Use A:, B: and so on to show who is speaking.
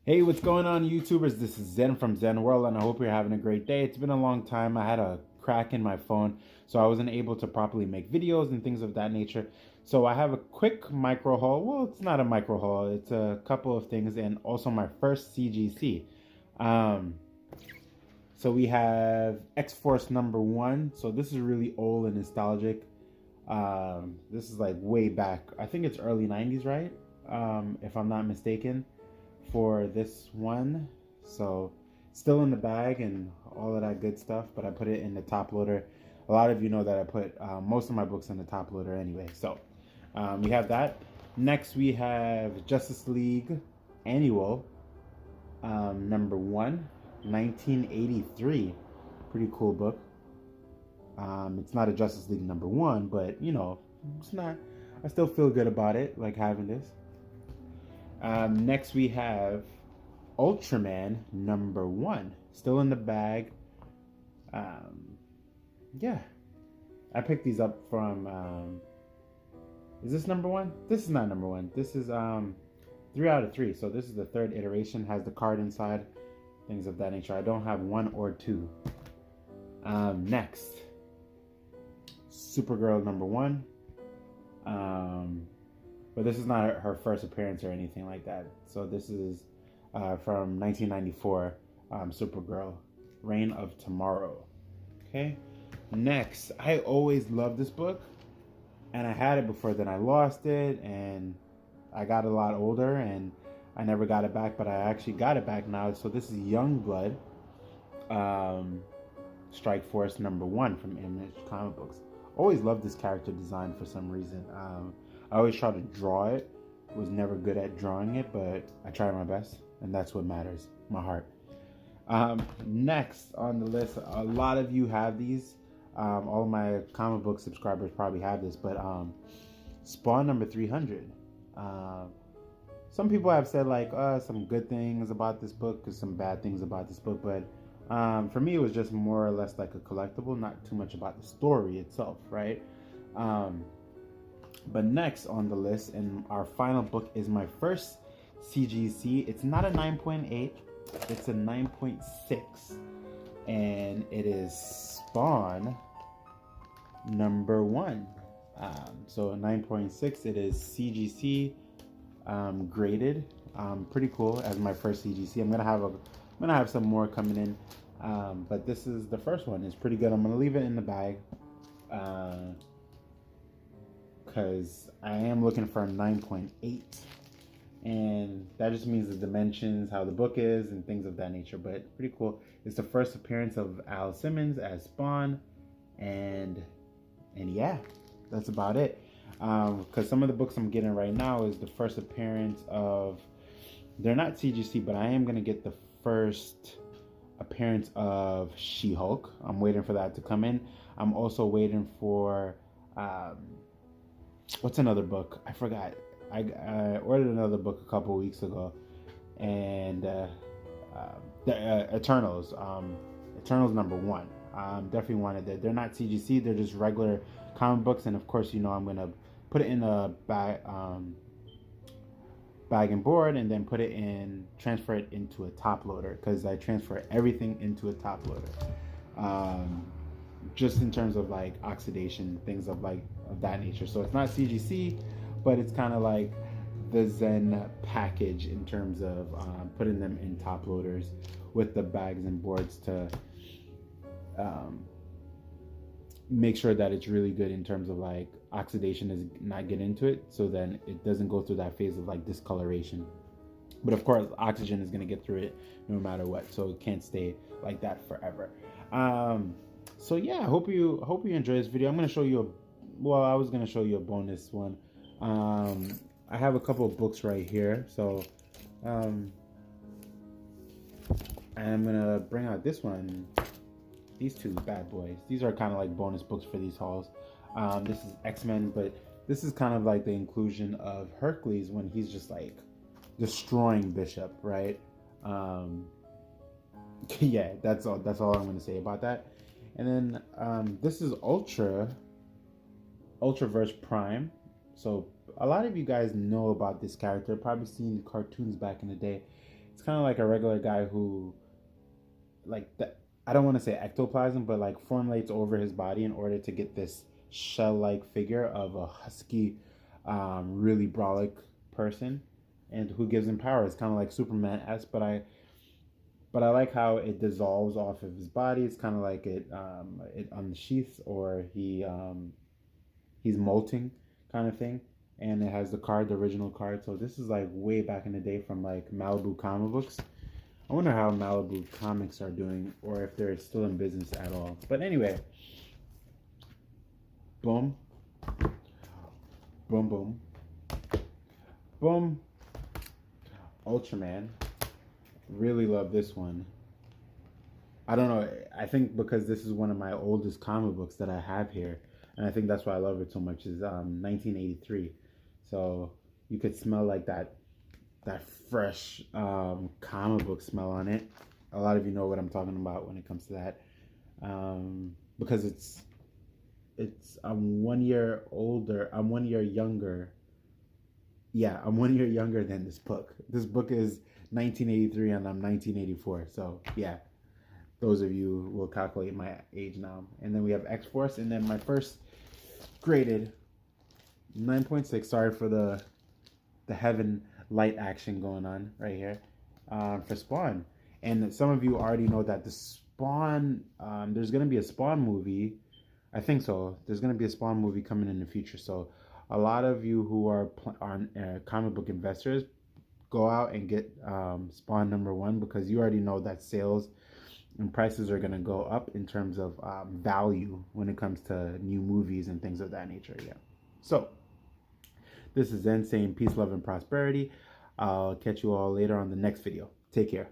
A: Hey, what's going on, YouTubers? This is Zen from Zen World, and I hope you're having a great day. It's been a long time. I had a crack in my phone, so I wasn't able to properly make videos and things of that nature. So I have a quick micro haul. Well, it's not a micro haul. It's a couple of things, and also my first CGC. Um, so we have X-Force #1. So this is really old and nostalgic. This is like way back. I think it's early 90s, right? If I'm not mistaken, for this one. So still in the bag and all of that good stuff, but I put it in the top loader. A lot of you know that I put most of my books in the top loader anyway. So we have that. Next we have Justice League Annual #1, 1983. Pretty cool book. It's not a Justice League #1, but you know, it's not. I still feel good about it, like having this. Next we have Ultraman #1, still in the bag. Yeah, I picked these up from. Is this #1? This is not #1. This is 3 out of 3. So this is the third iteration. Has the card inside, things of that nature. I don't have 1 or 2. Next, Supergirl #1. But this is not her first appearance or anything like that. So this is from 1994, Supergirl, Reign of Tomorrow. Okay. Next, I always loved this book, and I had it before. Then I lost it, and I got a lot older, and I never got it back. But I actually got it back now. So this is Youngblood, Strike Force #1 from Image Comic Books. Always loved this character design for some reason. I always try to draw it. Was never good at drawing it, but I tried my best, and that's what matters, my heart. Next on the list, a lot of you have these. All of my comic book subscribers probably have this, but Spawn #300. Some people have said like some good things about this book, and some bad things about this book, but for me it was just more or less like a collectible, not too much about the story itself, right? But next on the list, and our final book, is my first CGC. It's not a 9.8, it's a 9.6, and it is Spawn #1. So 9.6, it is CGC graded. Pretty cool as my first CGC. I'm gonna have some more coming in, but this is the first one. It's pretty good. I'm gonna leave it in the bag. Because I am looking for a 9.8, and that just means the dimensions, how the book is, and things of that nature. But pretty cool. It's the first appearance of Al Simmons as Spawn, and yeah, that's about it. Because some of the books I'm getting right now is the first appearance of, they're not CGC, but I am gonna get the first appearance of She-Hulk. I'm waiting for that to come in. I'm also waiting for what's another book? I forgot. I ordered another book a couple weeks ago, and the Eternals. Eternals #1. Definitely wanted that. They're not CGC. They're just regular comic books, and of course, you know, I'm gonna put it in a bag and board, and then transfer it into a top loader, because I transfer everything into a top loader. Just in terms of like oxidation, things of that nature. So it's not CGC, but it's kind of like the Zen package in terms of putting them in top loaders with the bags and boards to make sure that it's really good in terms of like oxidation is not get into it, so then it doesn't go through that phase of like discoloration. But of course, oxygen is going to get through it no matter what, so it can't stay like that forever. So yeah, I hope you enjoy this video. I'm going to show you I was going to show you a bonus one. I have a couple of books right here, so I'm going to bring out this one. These two bad boys. These are kind of like bonus books for these hauls. This is X-Men, but this is kind of like the inclusion of Hercules when he's just like destroying Bishop, right? Yeah, that's all I'm going to say about that. And then this is Ultraverse Prime. So a lot of you guys know about this character, probably seen cartoons back in the day. It's kind of like a regular guy who, like, I don't want to say ectoplasm, but like formulates over his body in order to get this shell-like figure of a husky, really brolic person, and who gives him power. It's kind of like Superman-esque, but I like how it dissolves off of his body. It's kind of like it unsheaths, or he's molting, kind of thing. And it has the card, the original card. So this is like way back in the day from like Malibu comic books. I wonder how Malibu Comics are doing, or if they're still in business at all. But anyway, boom, boom, boom, boom. Ultraman. Really love this one. I don't know. I think because this is one of my oldest comic books that I have here, and I think that's why I love it so much. Is 1983, so you could smell like that fresh comic book smell on it. A lot of you know what I'm talking about when it comes to that, because I'm 1 year older. I'm 1 year younger. Yeah, I'm 1 year younger than this book. This book is 1983 and I'm 1984. So yeah, those of you will calculate my age now. And then we have X-Force, and then my first graded 9.6. Sorry for the heaven light action going on right here, for Spawn. And some of you already know that the Spawn, there's going to be a Spawn movie. I think so. There's going to be a Spawn movie coming in the future. So a lot of you who are comic book investors, go out and get Spawn #1, because you already know that sales and prices are going to go up in terms of value when it comes to new movies and things of that nature. Yeah. So this is Zen saying peace, love, and prosperity. I'll catch you all later on the next video. Take care.